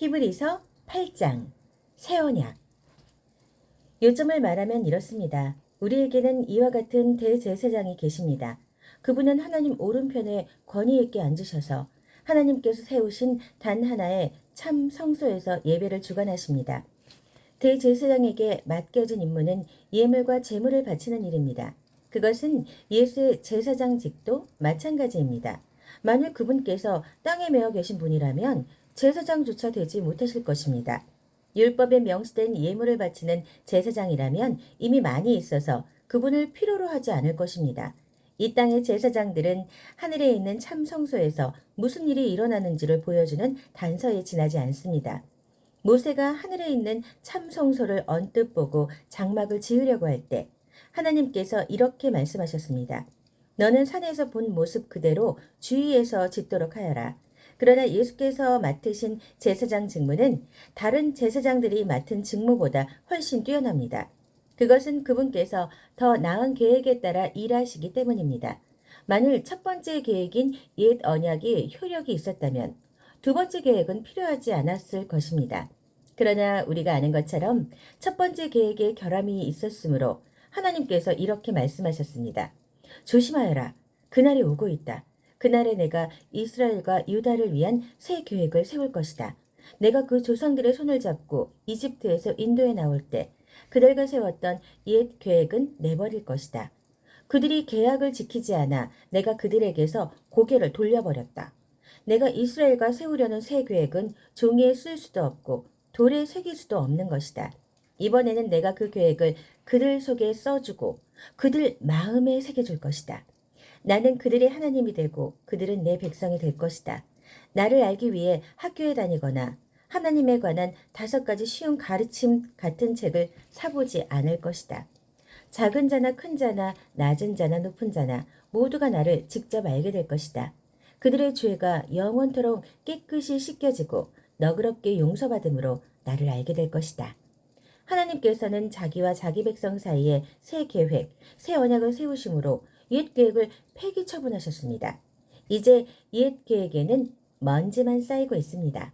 히브리서 8장 새 언약. 요점을 말하면 이렇습니다. 우리에게는 이와 같은 대제사장이 계십니다. 그분은 하나님 오른편에 권위 있게 앉으셔서 하나님께서 세우신 단 하나의 참 성소에서 예배를 주관하십니다. 대제사장에게 맡겨진 임무는 예물과 제물을 바치는 일입니다. 그것은 예수의 제사장직도 마찬가지입니다. 만일 그분께서 땅에 매어 계신 분이라면 제사장조차 되지 못하실 것입니다. 율법에 명시된 예물을 바치는 제사장이라면 이미 많이 있어서 그분을 필요로 하지 않을 것입니다. 이 땅의 제사장들은 하늘에 있는 참 성소에서 무슨 일이 일어나는지를 보여주는 단서에 지나지 않습니다. 모세가 하늘에 있는 참 성소를 언뜻 보고 장막을 지으려고 할 때 하나님께서 이렇게 말씀하셨습니다. 너는 산에서 본 모습 그대로 주위에서 짓도록 하여라. 그러나 예수께서 맡으신 제사장 직무는 다른 제사장들이 맡은 직무보다 훨씬 뛰어납니다. 그것은 그분께서 더 나은 계획에 따라 일하시기 때문입니다. 만일 첫 번째 계획인 옛 언약이 효력이 있었다면 두 번째 계획은 필요하지 않았을 것입니다. 그러나 우리가 아는 것처럼 첫 번째 계획에 결함이 있었으므로 하나님께서 이렇게 말씀하셨습니다. 조심하여라. 그날이 오고 있다. 그날에 내가 이스라엘과 유다를 위한 새 계획을 세울 것이다. 내가 그 조상들의 손을 잡고 이집트에서 인도에 나올 때 그들과 세웠던 옛 계획은 내버릴 것이다. 그들이 계약을 지키지 않아 내가 그들에게서 고개를 돌려버렸다. 내가 이스라엘과 세우려는 새 계획은 종이에 쓸 수도 없고 돌에 새길 수도 없는 것이다. 이번에는 내가 그 계획을 그들 속에 써주고 그들 마음에 새겨줄 것이다. 나는 그들의 하나님이 되고 그들은 내 백성이 될 것이다. 나를 알기 위해 학교에 다니거나 하나님에 관한 5가지 쉬운 가르침 같은 책을 사보지 않을 것이다. 작은 자나 큰 자나 낮은 자나 높은 자나 모두가 나를 직접 알게 될 것이다. 그들의 죄가 영원토록 깨끗이 씻겨지고 너그럽게 용서받음으로 나를 알게 될 것이다. 하나님께서는 자기와 자기 백성 사이에 새 계획, 새 언약을 세우심으로 옛 계획을 폐기 처분하셨습니다. 이제 옛 계획에는 먼지만 쌓이고 있습니다.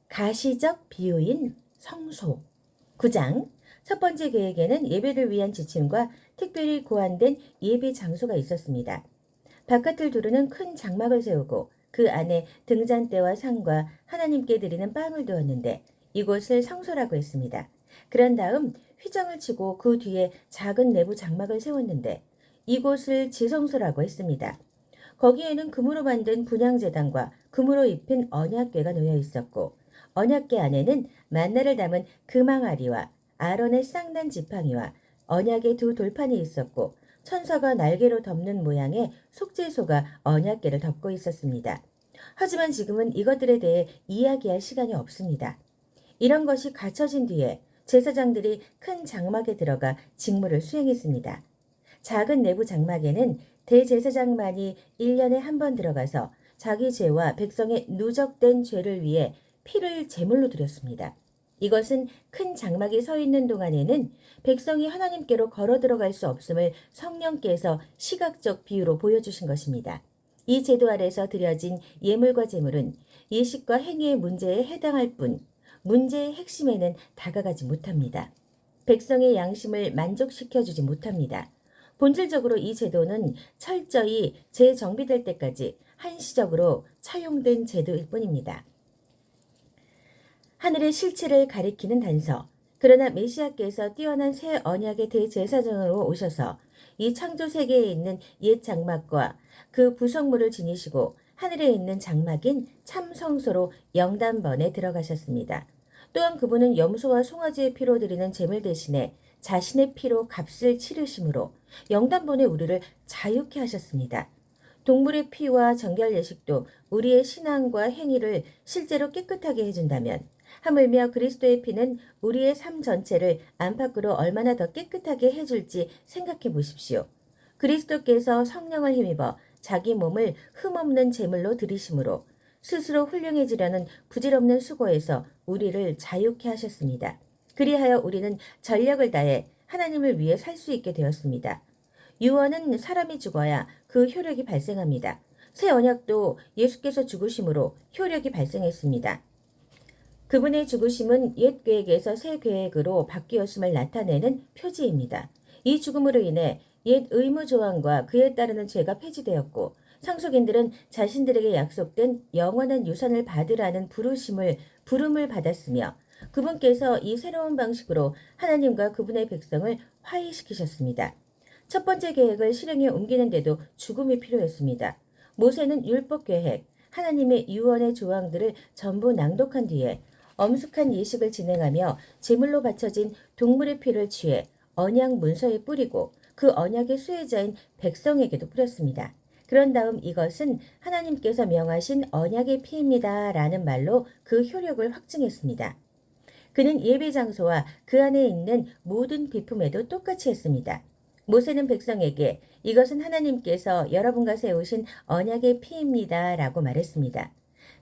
가시적 비유인 성소. 9장 첫 번째 계획에는 예배를 위한 지침과 특별히 고안된 예배 장소가 있었습니다. 바깥을 두르는 큰 장막을 세우고 그 안에 등잔대와 상과 하나님께 드리는 빵을 두었는데 이곳을 성소라고 했습니다. 그런 다음 휘장을 치고 그 뒤에 작은 내부 장막을 세웠는데 이곳을 지성소라고 했습니다. 거기에는 금으로 만든 분향제단과 금으로 입힌 언약궤가 놓여 있었고 언약궤 안에는 만나를 담은 금항아리와 아론의 쌍난 지팡이와 언약의 2 돌판이 있었고 천사가 날개로 덮는 모양의 속죄소가 언약궤를 덮고 있었습니다. 하지만 지금은 이것들에 대해 이야기할 시간이 없습니다. 이런 것이 갖춰진 뒤에 제사장들이 큰 장막에 들어가 직무를 수행했습니다. 작은 내부 장막에는 대제사장만이 1년에 한 번 들어가서 자기 죄와 백성의 누적된 죄를 위해 피를 제물로 드렸습니다. 이것은 큰 장막에 서 있는 동안에는 백성이 하나님께로 걸어 들어갈 수 없음을 성령께서 시각적 비유로 보여주신 것입니다. 이 제도 아래서 드려진 예물과 제물은 예식과 행위의 문제에 해당할 뿐 문제의 핵심에는 다가가지 못합니다. 백성의 양심을 만족시켜주지 못합니다. 본질적으로 이 제도는 철저히 재정비될 때까지 한시적으로 차용된 제도일 뿐입니다. 하늘의 실체를 가리키는 단서. 그러나 메시아께서 뛰어난 새 언약의 대제사장으로 오셔서 이 창조 세계에 있는 옛 장막과 그 부속물을 지니시고 하늘에 있는 장막인 참 성소로 영단번에 들어가셨습니다. 또한 그분은 염소와 송아지의 피로 드리는 제물 대신에 자신의 피로 값을 치르심으로 영단번에 우리를 자유케 하셨습니다. 동물의 피와 정결 예식도 우리의 신앙과 행위를 실제로 깨끗하게 해준다면 하물며 그리스도의 피는 우리의 삶 전체를 안팎으로 얼마나 더 깨끗하게 해줄지 생각해 보십시오. 그리스도께서 성령을 힘입어 자기 몸을 흠없는 제물로 드리심으로 스스로 훌륭해지려는 부질없는 수고에서 우리를 자유케 하셨습니다. 그리하여 우리는 전력을 다해 하나님을 위해 살 수 있게 되었습니다. 유언은 사람이 죽어야 그 효력이 발생합니다. 새 언약도 예수께서 죽으심으로 효력이 발생했습니다. 그분의 죽으심은 옛 계획에서 새 계획으로 바뀌었음을 나타내는 표지입니다. 이 죽음으로 인해 옛 의무 조항과 그에 따르는 죄가 폐지되었고 상속인들은 자신들에게 약속된 영원한 유산을 받으라는 부름을 받았으며 그분께서 이 새로운 방식으로 하나님과 그분의 백성을 화해시키셨습니다. 첫 번째 계획을 실행에 옮기는데도 죽음이 필요했습니다. 모세는 율법 계획, 하나님의 유언의 조항들을 전부 낭독한 뒤에 엄숙한 예식을 진행하며 제물로 바쳐진 동물의 피를 취해 언약 문서에 뿌리고 그 언약의 수혜자인 백성에게도 뿌렸습니다. 그런 다음 이것은 하나님께서 명하신 언약의 피입니다 라는 말로 그 효력을 확증했습니다. 그는 예배 장소와 그 안에 있는 모든 비품에도 똑같이 했습니다. 모세는 백성에게 이것은 하나님께서 여러분과 세우신 언약의 피입니다 라고 말했습니다.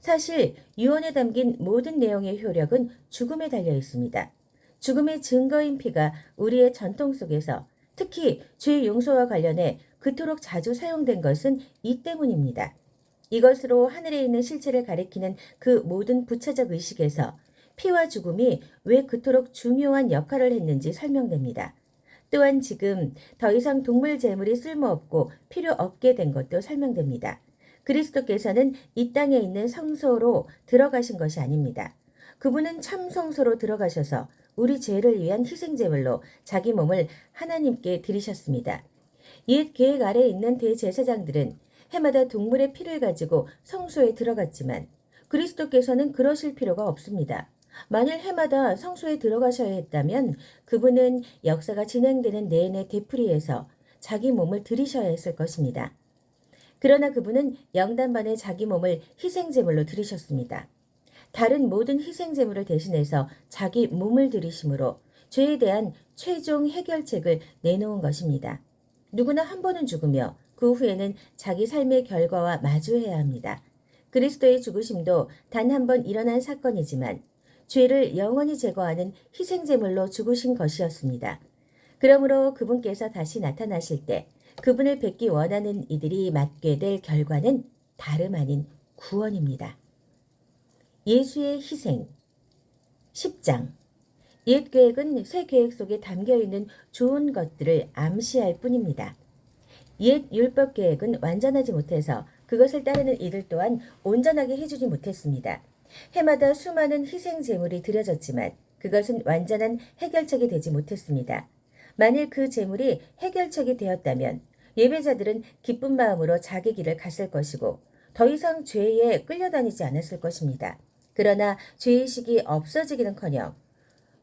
사실 유언에 담긴 모든 내용의 효력은 죽음에 달려 있습니다. 죽음의 증거인 피가 우리의 전통 속에서 특히 죄 용서와 관련해 그토록 자주 사용된 것은 이 때문입니다. 이것으로 하늘에 있는 실체를 가리키는 그 모든 부차적 의식에서 피와 죽음이 왜 그토록 중요한 역할을 했는지 설명됩니다. 또한 지금 더 이상 동물 제물이 쓸모없고 필요 없게 된 것도 설명됩니다. 그리스도께서는 이 땅에 있는 성소로 들어가신 것이 아닙니다. 그분은 참 성소로 들어가셔서 우리 죄를 위한 희생제물로 자기 몸을 하나님께 드리셨습니다. 옛 계획 아래에 있는 대제사장들은 해마다 동물의 피를 가지고 성소에 들어갔지만 그리스도께서는 그러실 필요가 없습니다. 만일 해마다 성소에 들어가셔야 했다면 그분은 역사가 진행되는 내내 되풀이해서 자기 몸을 들이셔야 했을 것입니다. 그러나 그분은 영단반에 자기 몸을 희생제물로 들이셨습니다. 다른 모든 희생제물을 대신해서 자기 몸을 들이심으로 죄에 대한 최종 해결책을 내놓은 것입니다. 누구나 한 번은 죽으며 그 후에는 자기 삶의 결과와 마주해야 합니다. 그리스도의 죽으심도 단 한 번 일어난 사건이지만 죄를 영원히 제거하는 희생제물로 죽으신 것이었습니다. 그러므로 그분께서 다시 나타나실 때 그분을 뵙기 원하는 이들이 맞게 될 결과는 다름 아닌 구원입니다. 예수의 희생 10장 옛 계획은 새 계획 속에 담겨있는 좋은 것들을 암시할 뿐입니다. 옛 율법 계획은 완전하지 못해서 그것을 따르는 이들 또한 온전하게 해주지 못했습니다. 해마다 수많은 희생 제물이 드려졌지만 그것은 완전한 해결책이 되지 못했습니다. 만일 그 제물이 해결책이 되었다면 예배자들은 기쁜 마음으로 자기 길을 갔을 것이고 더 이상 죄에 끌려다니지 않았을 것입니다. 그러나 죄의식이 없어지기는커녕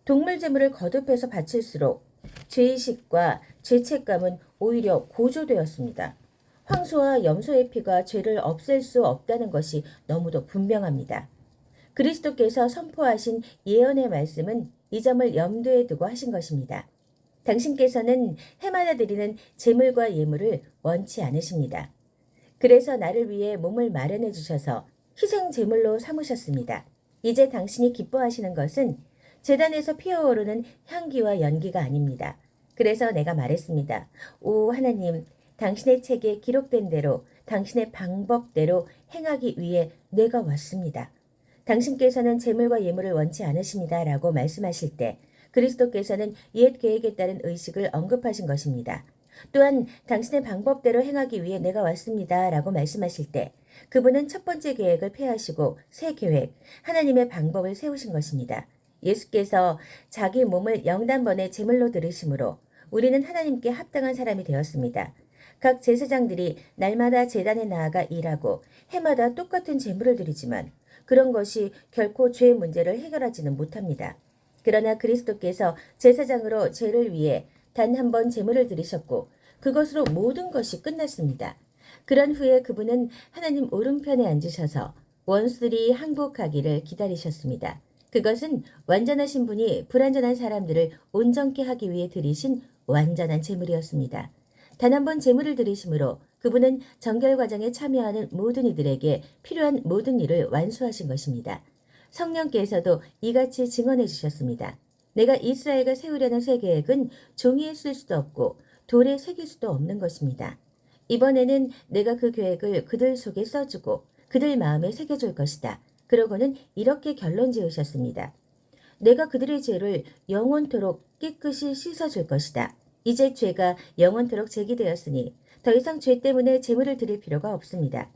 동물 제물을 거듭해서 바칠수록 죄의식과 죄책감은 오히려 고조되었습니다. 황소와 염소의 피가 죄를 없앨 수 없다는 것이 너무도 분명합니다. 그리스도께서 선포하신 예언의 말씀은 이 점을 염두에 두고 하신 것입니다. 당신께서는 해마다 드리는 제물과 예물을 원치 않으십니다. 그래서 나를 위해 몸을 마련해 주셔서 희생 제물로 삼으셨습니다. 이제 당신이 기뻐하시는 것은 제단에서 피어오르는 향기와 연기가 아닙니다. 그래서 내가 말했습니다. 오 하나님, 당신의 책에 기록된 대로 당신의 방법대로 행하기 위해 내가 왔습니다. 당신께서는 제물과 예물을 원치 않으십니다. 라고 말씀하실 때 그리스도께서는 옛 계획에 따른 의식을 언급하신 것입니다. 또한 당신의 방법대로 행하기 위해 내가 왔습니다. 라고 말씀하실 때 그분은 첫 번째 계획을 폐하시고 새 계획, 하나님의 방법을 세우신 것입니다. 예수께서 자기 몸을 영단번에 제물로 드리심으로 우리는 하나님께 합당한 사람이 되었습니다. 각 제사장들이 날마다 제단에 나아가 일하고 해마다 똑같은 제물을 드리지만 그런 것이 결코 죄의 문제를 해결하지는 못합니다. 그러나 그리스도께서 제사장으로 죄를 위해 단 한 번 제물을 드리셨고 그것으로 모든 것이 끝났습니다. 그런 후에 그분은 하나님 오른편에 앉으셔서 원수들이 항복하기를 기다리셨습니다. 그것은 완전하신 분이 불완전한 사람들을 온전케 하기 위해 드리신 완전한 제물이었습니다. 단 한 번 제물을 드리심으로 그분은 정결 과정에 참여하는 모든 이들에게 필요한 모든 일을 완수하신 것입니다. 성령께서도 이같이 증언해 주셨습니다. 내가 이스라엘과 세우려는 새 계획은 종이에 쓸 수도 없고 돌에 새길 수도 없는 것입니다. 이번에는 내가 그 계획을 그들 속에 써주고 그들 마음에 새겨줄 것이다. 그러고는 이렇게 결론 지으셨습니다. 내가 그들의 죄를 영원토록 깨끗이 씻어줄 것이다. 이제 죄가 영원토록 제기되었으니 더 이상 죄 때문에 제물을 드릴 필요가 없습니다.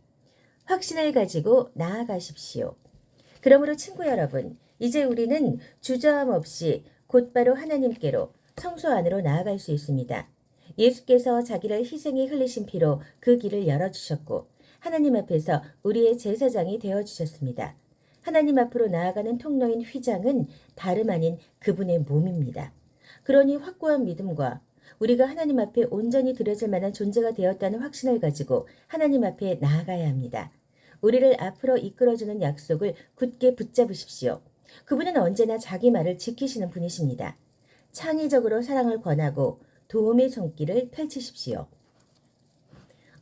확신을 가지고 나아가십시오. 그러므로 친구 여러분, 이제 우리는 주저함 없이 곧바로 하나님께로 성소 안으로 나아갈 수 있습니다. 예수께서 자기를 희생에 흘리신 피로 그 길을 열어주셨고 하나님 앞에서 우리의 제사장이 되어주셨습니다. 하나님 앞으로 나아가는 통로인 휘장은 다름 아닌 그분의 몸입니다. 그러니 확고한 믿음과 우리가 하나님 앞에 온전히 드려질 만한 존재가 되었다는 확신을 가지고 하나님 앞에 나아가야 합니다. 우리를 앞으로 이끌어주는 약속을 굳게 붙잡으십시오. 그분은 언제나 자기 말을 지키시는 분이십니다. 창의적으로 사랑을 권하고 도움의 손길을 펼치십시오.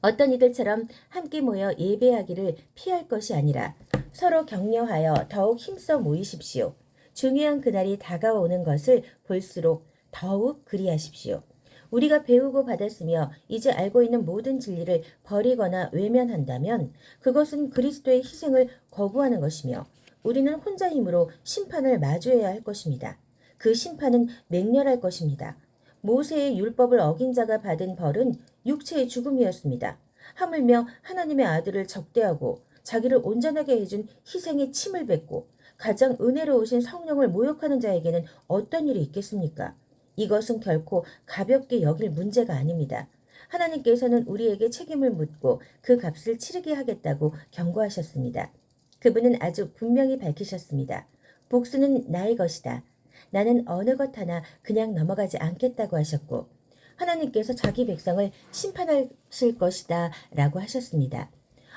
어떤 이들처럼 함께 모여 예배하기를 피할 것이 아니라 서로 격려하여 더욱 힘써 모이십시오. 중요한 그날이 다가오는 것을 볼수록 더욱 그리하십시오. 우리가 배우고 받았으며 이제 알고 있는 모든 진리를 버리거나 외면한다면 그것은 그리스도의 희생을 거부하는 것이며 우리는 혼자 힘으로 심판을 마주해야 할 것입니다. 그 심판은 맹렬할 것입니다. 모세의 율법을 어긴 자가 받은 벌은 육체의 죽음이었습니다. 하물며 하나님의 아들을 적대하고 자기를 온전하게 해준 희생의 침을 뱉고 가장 은혜로우신 성령을 모욕하는 자에게는 어떤 일이 있겠습니까? 이것은 결코 가볍게 여길 문제가 아닙니다. 하나님께서는 우리에게 책임을 묻고 그 값을 치르게 하겠다고 경고하셨습니다. 그분은 아주 분명히 밝히셨습니다. 복수는 나의 것이다. 나는 어느 것 하나 그냥 넘어가지 않겠다고 하셨고 하나님께서 자기 백성을 심판하실 것이다 라고 하셨습니다.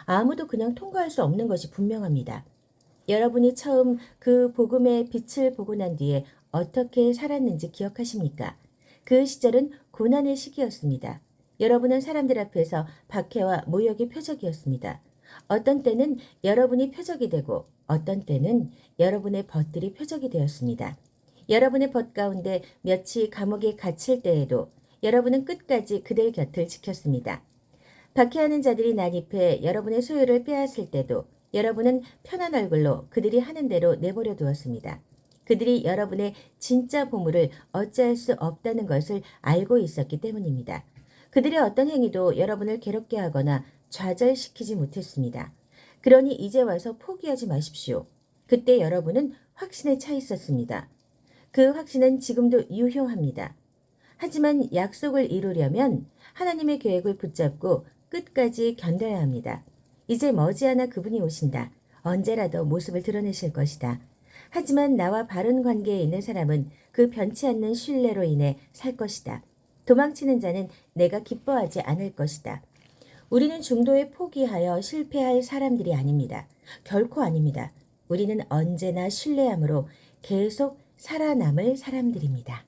아무도 그냥 통과할 수 없는 것이 분명합니다. 여러분이 처음 그 복음의 빛을 보고 난 뒤에 어떻게 살았는지 기억하십니까? 그 시절은 고난의 시기였습니다. 여러분은 사람들 앞에서 박해와 모욕의 표적이었습니다. 어떤 때는 여러분이 표적이 되고 어떤 때는 여러분의 벗들이 표적이 되었습니다. 여러분의 벗 가운데 며칠 감옥에 갇힐 때에도 여러분은 끝까지 그들 곁을 지켰습니다. 박해하는 자들이 난입해 여러분의 소유를 빼앗을 때도 여러분은 편한 얼굴로 그들이 하는 대로 내버려 두었습니다. 그들이 여러분의 진짜 보물을 어찌할 수 없다는 것을 알고 있었기 때문입니다. 그들의 어떤 행위도 여러분을 괴롭게 하거나 좌절시키지 못했습니다. 그러니 이제 와서 포기하지 마십시오. 그때 여러분은 확신에 차 있었습니다. 그 확신은 지금도 유효합니다. 하지만 약속을 이루려면 하나님의 계획을 붙잡고 끝까지 견뎌야 합니다. 이제 머지않아 그분이 오신다. 언제라도 모습을 드러내실 것이다. 하지만 나와 바른 관계에 있는 사람은 그 변치 않는 신뢰로 인해 살 것이다. 도망치는 자는 내가 기뻐하지 않을 것이다. 우리는 중도에 포기하여 실패할 사람들이 아닙니다. 결코 아닙니다. 우리는 언제나 신뢰함으로 계속 살아남을 사람들입니다.